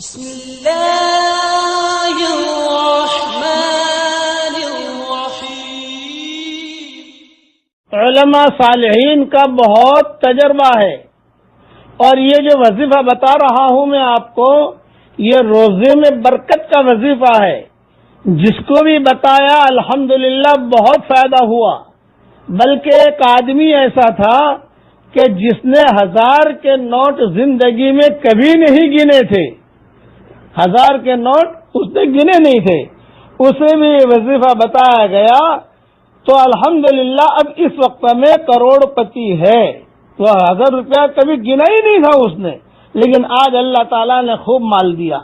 بسم اللہ الرحمن الرحیم۔ علماء صالحین کا بہت تجربہ ہے، اور یہ جو وظیفہ بتا رہا ہوں میں آپ کو، یہ روزے میں برکت کا وظیفہ ہے۔ جس کو بھی بتایا الحمدللہ بہت فائدہ ہوا۔ بلکہ ایک آدمی ایسا تھا کہ جس نے 1000 کے نوٹ زندگی میں کبھی نہیں گنے تھے، 1000 کے نوٹ اس نے گنے نہیں تھے، اسے بھی وظیفہ بتایا گیا تو الحمدللہ اب اس وقت میں کروڑ پتی ہے۔ تو 1000 روپیہ کبھی گنا ہی نہیں تھا اس نے، لیکن آج اللہ تعالیٰ نے خوب مال دیا۔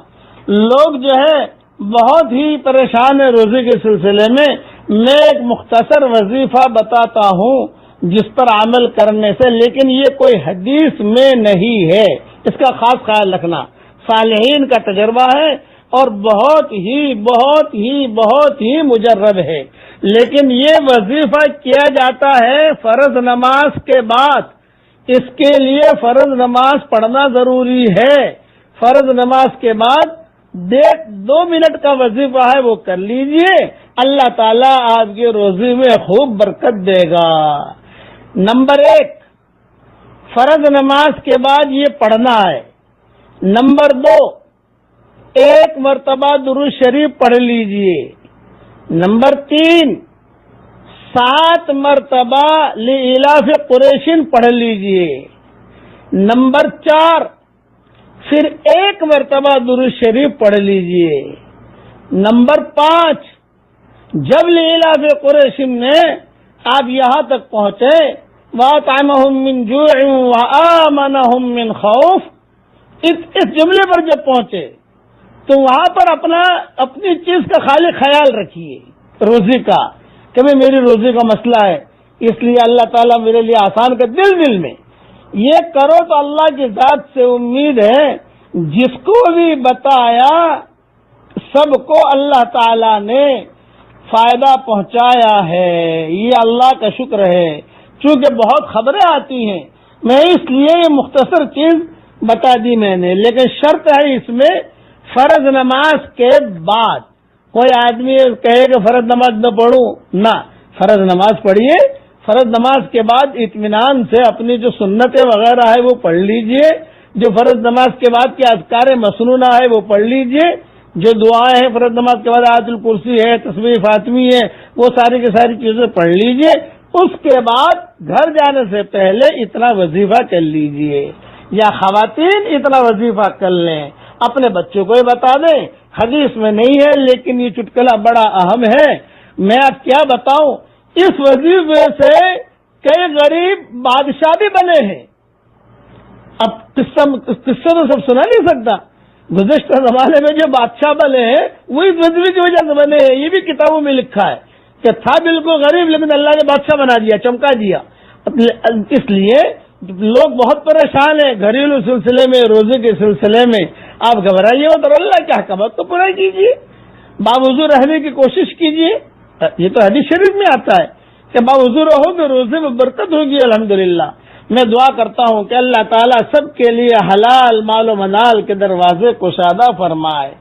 لوگ جو ہے بہت ہی پریشان ہے روزے کے سلسلے میں۔ میں ایک مختصر وظیفہ بتاتا ہوں جس پر عمل کرنے سے، لیکن یہ کوئی حدیث میں نہیں ہے، اس کا خاص خیال رکھنا۔ صالحین کا تجربہ ہے اور بہت ہی مجرب ہے۔ لیکن یہ وظیفہ کیا جاتا ہے فرض نماز کے بعد۔ اس کے لیے فرض نماز پڑھنا ضروری ہے۔ فرض نماز کے بعد 2 منٹ کا وظیفہ ہے، وہ کر لیجئے، اللہ تعالیٰ آپ کے روزے میں خوب برکت دے گا۔ نمبر 1، فرض نماز کے بعد یہ پڑھنا ہے۔ نمبر 2، 1 مرتبہ درود شریف پڑھ لیجئے۔ نمبر 3، 7 مرتبہ لإلاف قریش پڑھ لیجئے۔ نمبر 4، پھر 1 مرتبہ درود شریف پڑھ لیجئے۔ نمبر 5، جب لإلاف قریش میں آپ یہاں تک پہنچے وَأَطْعَمَهُم مِّن جُوعٍ وَآمَنَهُم مِّن خَوْفٍ، اس جملے پر جب پہنچے تو وہاں پر اپنی چیز کا خالی خیال رکھیے، روزی کا، کہ میری روزی کا مسئلہ ہے، اس لیے اللہ تعالیٰ میرے لیے آسان کر، دل میں یہ کرو تو اللہ کی ذات سے امید ہے جس کو بھی بتایا سب کو اللہ تعالیٰ نے فائدہ پہنچایا ہے۔ یہ اللہ کا شکر ہے۔ چونکہ بہت خبریں آتی ہیں، میں اس لیے یہ مختصر چیز بتا دی میں نے، لیکن شرط ہے اس میں فرض نماز کے بعد۔ کوئی آدمی کہے کہ فرض نماز نہ پڑھوں، نہ، فرض نماز پڑھیے۔ فرض نماز کے بعد اطمینان سے اپنی جو سنتیں وغیرہ ہے وہ پڑھ لیجئے، جو فرض نماز کے بعد کے اذکار مسنونہ ہے وہ پڑھ لیجئے، جو دعائیں ہیں فرض نماز کے بعد آیت الکرسی ہے، تسبیح فاطمی ہے، وہ ساری کی ساری چیزیں پڑھ لیجئے۔ اس کے بعد گھر جانے سے پہلے اتنا وظیفہ کر لیجئے، یا خواتین اتنا وظیفہ کر لیں، اپنے بچوں کو ہی بتا دیں۔ حدیث میں نہیں ہے لیکن یہ چٹکلا بڑا اہم ہے۔ میں اب کیا بتاؤں، اس وظیفے سے کئی غریب بادشاہ بھی بنے ہیں۔ اب قصہ تو سب سنا نہیں سکتا، گزشتہ زمانے میں جو بادشاہ بنے ہیں وہ اس وظیفے کی وجہ سے بنے ہیں۔ یہ بھی کتابوں میں لکھا ہے کہ تھا بالکل غریب لیکن اللہ نے بادشاہ بنا دیا، چمکا دیا۔ اس لیے لوگ بہت پریشان ہیں گھریلو سلسلے میں، روزے کے سلسلے میں۔ آپ گھبرائیے مت اور اللہ کے احکامات کو پورا کیجیے، باوضو رہنے کی کوشش کیجیے۔ یہ تو حدیث شریف میں آتا ہے کہ باوضو رہو گے روزے میں برکت ہوگی الحمدللہ۔ میں دعا کرتا ہوں کہ اللہ تعالیٰ سب کے لیے حلال مال و منال کے دروازے کشادہ فرمائے۔